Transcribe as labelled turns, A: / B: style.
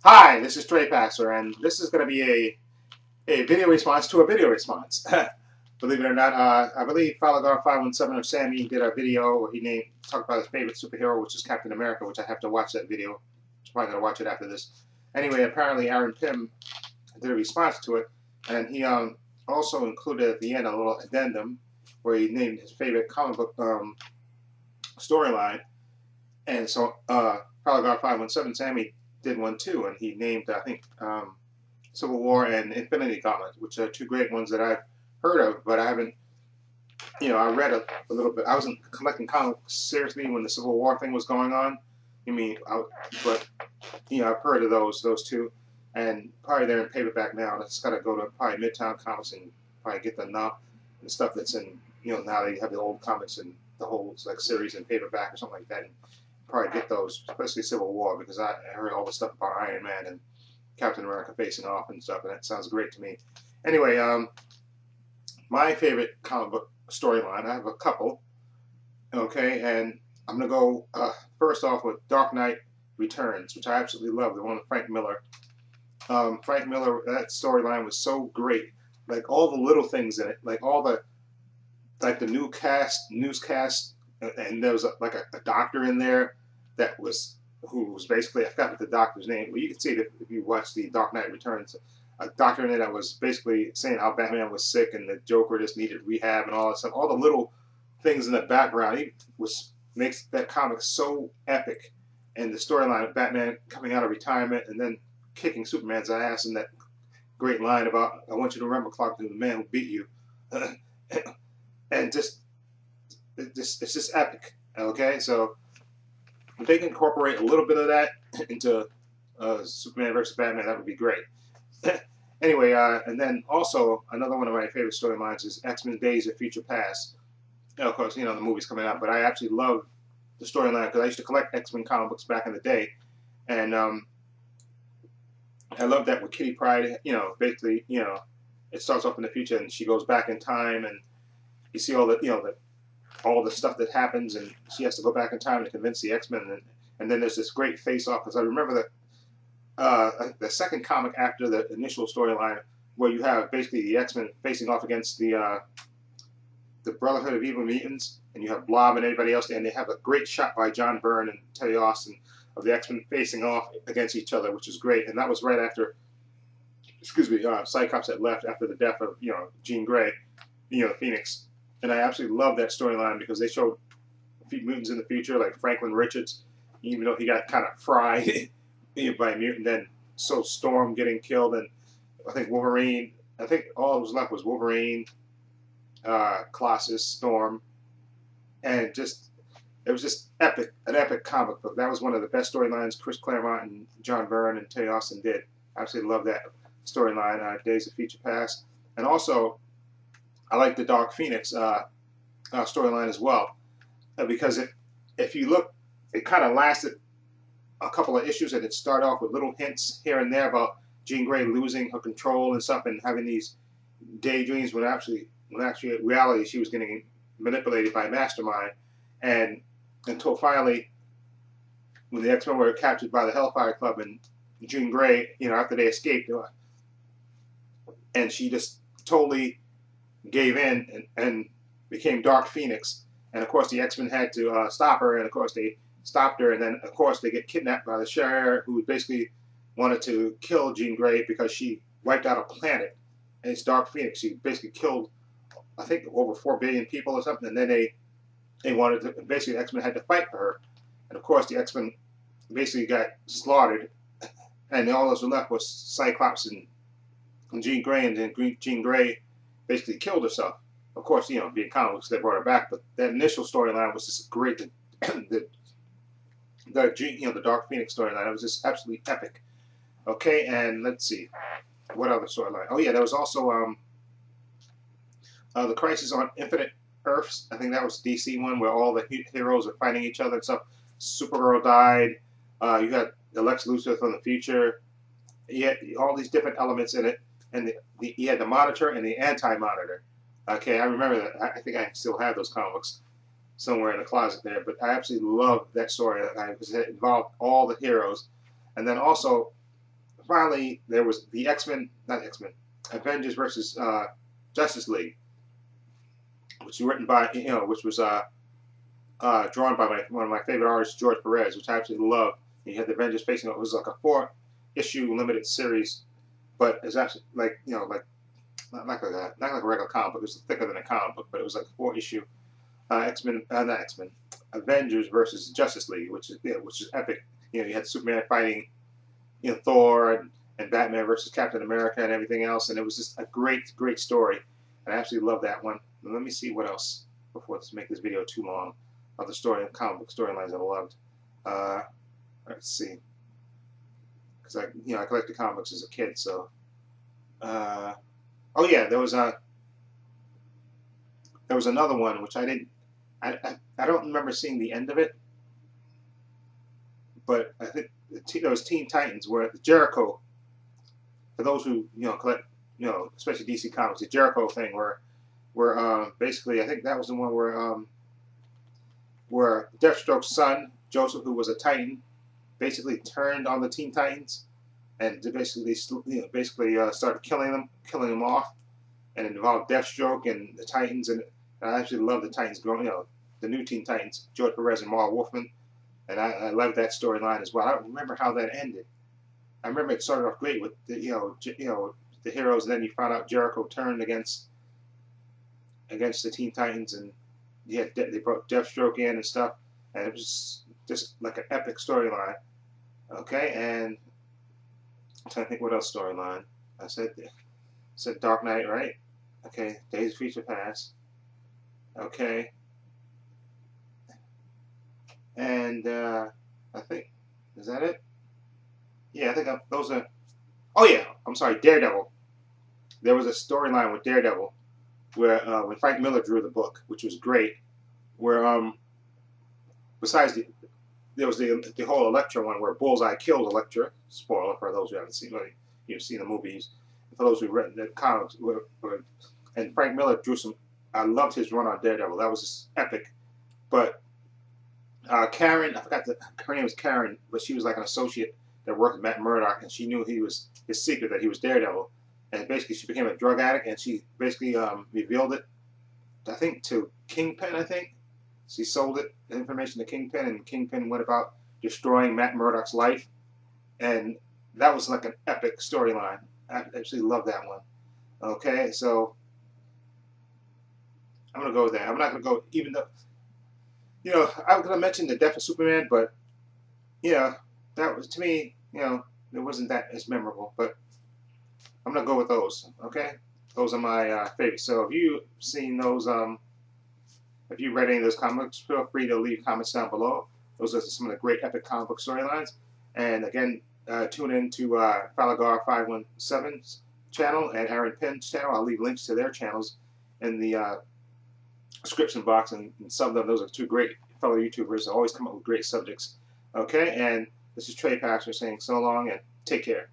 A: Hi, this is trepacer, and this is going to be a video response to a video response. Believe it or not, I believe Falagar 517 or Sammy did a video where he talked about his favorite superhero, which is Captain America, which I have to watch that video. I'm probably going to watch it after this. Anyway, apparently Aaron Pynn did a response to it, and he also included at the end a little addendum where he named his favorite comic book storyline. And so Falagar 517 Sammy did one too, and he named, I think, Civil War and Infinity Gauntlet, which are two great ones that I've heard of, but I haven't, I read a little bit. I wasn't collecting comics seriously when the Civil War thing was going on. But I've heard of those two, and probably they're in paperback now. I just got to go to probably Midtown Comics and probably get the stuff that's in, now they have the old comics and the whole series in paperback or something like that. And probably get those, especially Civil War, because I heard all the stuff about Iron Man and Captain America facing off and stuff, and that sounds great to me. Anyway, my favorite comic book storyline, I have a couple, okay, and I'm going to go first off with Dark Knight Returns, which I absolutely love, the one with Frank Miller. Frank Miller, that storyline was so great, like all the little things in it, like all the, the newscast, and there was a doctor in there who was basically, I forgot what the doctor's name, but you can see it if you watch the Dark Knight Returns, a doctor in it that was basically saying how Batman was sick and the Joker just needed rehab and all that stuff. All the little things in the background makes that comic so epic. And the storyline of Batman coming out of retirement and then kicking Superman's ass, and that great line about, I want you to remember, Clark, the man who beat you. And it's just epic. Okay, so if they can incorporate a little bit of that into Superman versus Batman, that would be great. Anyway, and then also another one of my favorite storylines is X-Men Days of Future Past. Of course, the movie's coming out, but I actually love the storyline because I used to collect X-Men comic books back in the day, and I love that with Kitty Pryde. Basically, it starts off in the future and she goes back in time, and you see all the all the stuff that happens, and she has to go back in time to convince the X-Men, and then there's this great face-off, because I remember that the second comic after the initial storyline, where you have basically the X-Men facing off against the Brotherhood of Evil Mutants, and you have Blob and everybody else, and they have a great shot by John Byrne and Terry Austin of the X-Men facing off against each other, which is great, and that was right after, Cyclops had left after the death of, Jean Grey, Phoenix. And I absolutely love that storyline because they showed mutants in the future, like Franklin Richards, even though he got kind of fried by a mutant, then so Storm getting killed, and I think Wolverine, I think all that was left was Wolverine, Colossus, Storm, and it was just epic, an epic comic book. That was one of the best storylines Chris Claremont and John Byrne and Terry Austin did. I absolutely love that storyline, Days of Future Past. And also, I like the Dark Phoenix storyline as well, because if you look, it kind of lasted a couple of issues, and it started off with little hints here and there about Jean Grey losing her control and stuff, and having these daydreams when actually in reality she was getting manipulated by Mastermind, and until finally, when the X-Men were captured by the Hellfire Club and Jean Grey, after they escaped, and she just totally gave in and became Dark Phoenix, and of course the X-Men had to stop her, and of course they stopped her, and then of course they get kidnapped by the Sheriff, who basically wanted to kill Jean Grey because she wiped out a planet, and it's Dark Phoenix. She basically killed, I think, over 4 billion people or something, and then they wanted to, basically the X-Men had to fight for her, and of course the X-Men basically got slaughtered, and all those were left was Cyclops and Jean Grey, and then Jean Grey basically killed herself. Of course, being comic books, they brought her back, but that initial storyline was just great. The Dark Phoenix storyline, it was just absolutely epic. Okay, and let's see, what other storyline? Oh yeah, there was also the Crisis on Infinite Earths. I think that was the DC one where all the heroes are fighting each other and stuff. Supergirl died. You had the Lex Luthor from the future. You had all these different elements in it. And you had the Monitor and the Anti-Monitor. Okay, I remember that. I think I still have those comics somewhere in the closet there. But I absolutely love that story because it involved all the heroes. And then also, finally, there was the X-Men, not X-Men, Avengers versus Justice League, which was written by, which was drawn by one of my favorite artists, George Perez, which I absolutely love. You had the Avengers facing it. It was like a 4-issue limited series, but it's actually like, like not like a regular comic book. It was thicker than a comic book, but it was like a 4-issue X-Men, not X-Men, Avengers versus Justice League, which is epic. You had Superman fighting, Thor and Batman versus Captain America and everything else, and it was just a great story. And I absolutely love that one. And let me see what else before to make this video too long. Other comic book storylines I loved. Let's see, because I collected comics as a kid, so. Oh yeah, there was another one which I didn't. I don't remember seeing the end of it, but I think there was Teen Titans where Jericho. For those who collect especially DC Comics, the Jericho thing where basically I think that was the one where Deathstroke's son Joseph, who was a Titan, basically turned on the Teen Titans and basically started killing them off, and it involved Deathstroke and the Titans. And I actually love the Titans growing, the new Teen Titans, George Perez and Marv Wolfman, and I love that storyline as well. I don't remember how that ended. I remember it started off great with the the heroes, and then you found out Jericho turned against the Teen Titans, and they brought Deathstroke in and stuff, and it was just like an epic storyline. Okay, and I'm trying to think what else storyline. I said Dark Knight, right? Okay, Days of Future Past. Okay, and I think, is that it? Yeah, I think those are. Oh yeah, I'm sorry, Daredevil. There was a storyline with Daredevil where when Frank Miller drew the book, which was great, where besides there was the whole Elektra one where Bullseye killed Elektra. Spoiler for those who haven't seen the movies. For those who've read the comics, and Frank Miller drew some. I loved his run on Daredevil. That was just epic. But Karen, I forgot her name was Karen, but she was like an associate that worked with Matt Murdock, and she knew his secret that he was Daredevil. And basically, she became a drug addict, and she basically revealed it, I think, to Kingpin. I think she sold the information to Kingpin, and Kingpin went about destroying Matt Murdock's life, and that was like an epic storyline. I actually love that one. Okay, so I'm gonna go with that. I'm not gonna go, even though I was gonna mention the death of Superman, but that was, to me, it wasn't that as memorable. But I'm gonna go with those. Okay, those are my favorites. So if you've seen those, if you read any of those comics, feel free to leave comments down below. Those are some of the great epic comic book storylines. And again, tune in to Falagar517's channel and Aaron Pynn's channel. I'll leave links to their channels in the description box, and some of them, those are two great fellow YouTubers that always come up with great subjects. Okay, and this is trepacer saying so long and take care.